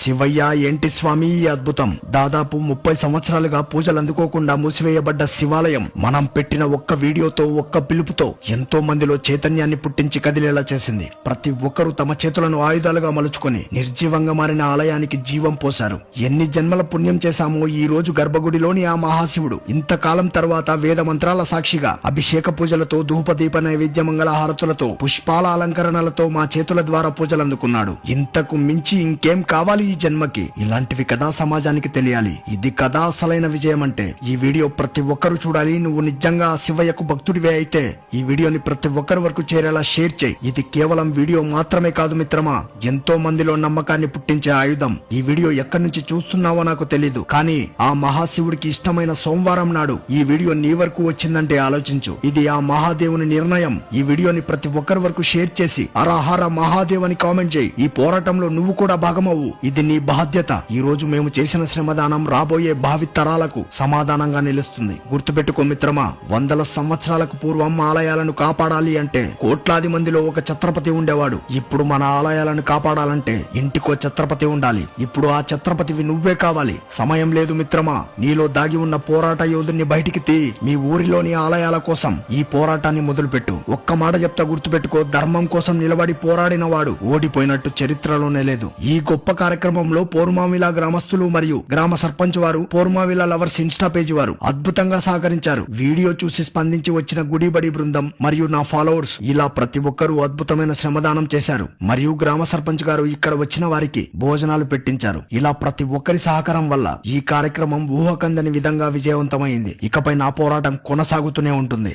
శివయ్య ఏంటి స్వామి ఈ అద్భుతం. దాదాపు 30 సంవత్సరాలుగా పూజలు అందుకోకుండా మూసివేయబడ్డ శివాలయం మనం పెట్టిన ఒక్క వీడియోతో, ఒక్క పిలుపుతో ఎంతో మందిలో చైతన్యాన్ని పుట్టించి కదిలేలా చేసింది. ప్రతి ఒక్కరూ తమ చేతులను ఆయుధాలుగా మలుచుకొని నిర్జీవంగా మారిన ఆలయానికి జీవం పోశారు. ఎన్ని జన్మల పుణ్యం చేశామో ఈ రోజు గర్భగుడిలోని ఆ మహాశివుడు ఇంతకాలం తర్వాత వేద మంత్రాల సాక్షిగా అభిషేక పూజలతో, ధూపదీప నైవేద్య మంగళ హారతులతో, పుష్పాల అలంకరణలతో మా చేతుల ద్వారా పూజలు అందుకున్నాడు. ఇంతకు మించి ఇంకేం కావాలి ఈ జన్మకి? ఇలాంటివి కదా సమాజానికి తెలియాలి. ఇది కదా అసలైన విజయం అంటే. ఈ వీడియో ప్రతి ఒక్కరూ చూడాలి. నువ్వు నిజంగా శివయ్యకు భక్తుడివే అయితే ఈ వీడియోని ప్రతి ఒక్కరి వరకు చేరేలా షేర్ చేయి. ఇది కేవలం వీడియో మాత్రమే కాదు మిత్రమా, ఎంతో మందిలో నమ్మకాన్ని పుట్టించే ఆయుధం. ఈ వీడియో ఎక్కడి నుంచి చూస్తున్నావో నాకు తెలీదు, కానీ ఆ మహాశివుడికి ఇష్టమైన సోమవారం నాడు ఈ వీడియో నీ వరకు వచ్చిందంటే ఆలోచించు. ఇది ఆ మహాదేవుని నిర్ణయం. ఈ వీడియోని ప్రతి ఒక్కరి వరకు షేర్ చేసి హర మహాదేవ్ అని కామెంట్ చేయి. ఈ పోరాటంలో నువ్వు కూడా భాగమవు. ఇది నీ బాధ్యత. ఈ రోజు మేము చేసిన శ్రమదానం రాబోయే భావి తరాలకు సమాధానంగా నిలుస్తుంది. గుర్తుపెట్టుకో మిత్రమా, వందల సంవత్సరాలకు పూర్వం ఆలయాలను కాపాడాలి అంటే కోట్లాది మందిలో ఒక ఛత్రపతి ఉండేవాడు. ఇప్పుడు మన ఆలయాలను కాపాడాలంటే ఇంటికో ఛత్రపతి ఉండాలి. ఇప్పుడు ఆ ఛత్రపతివి నువ్వే కావాలి. సమయం లేదు మిత్రమా, నీలో దాగి ఉన్న పోరాట యోధుని బయటికి తీ. మీ ఊరిలోని ఆలయాల కోసం ఈ పోరాటాన్ని మొదలుపెట్టు. ఒక్క మాట చెప్తా, గుర్తుపెట్టుకో, ధర్మం కోసం నిలబడి పోరాడిన వాడు ఓడిపోయినట్టు చరిత్రలోనే లేదు. ఈ గొప్ప కార్యక్రమంలో పోర్మావిలా గ్రామస్తులు మరియు గ్రామ సర్పంచ్ వారు, పోర్మావిలా లవర్స్ ఇన్స్టా పేజీ వారు అద్భుతంగా సహకరించారు. వీడియో చూసి స్పందించి వచ్చిన గుడిబడి బృందం మరియు నా ఫాలోవర్స్ ఇలా ప్రతి ఒక్కరూ అద్భుతమైన శ్రమదానం చేశారు. మరియు గ్రామ సర్పంచ్ గారు ఇక్కడ వచ్చిన వారికి భోజనాలు పెట్టించారు. ఇలా ప్రతి ఒక్కరి సహకారం వల్ల ఈ కార్యక్రమం ఊహకందని విధంగా విజయవంతమైంది. ఇకపై నా పోరాటం కొనసాగుతూనే ఉంటుంది.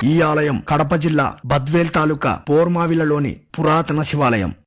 ఈ ఆలయం కడప జిల్లా బద్వేల్ తాలూకా పోర్మావిలలోని పురాతన శివాలయం.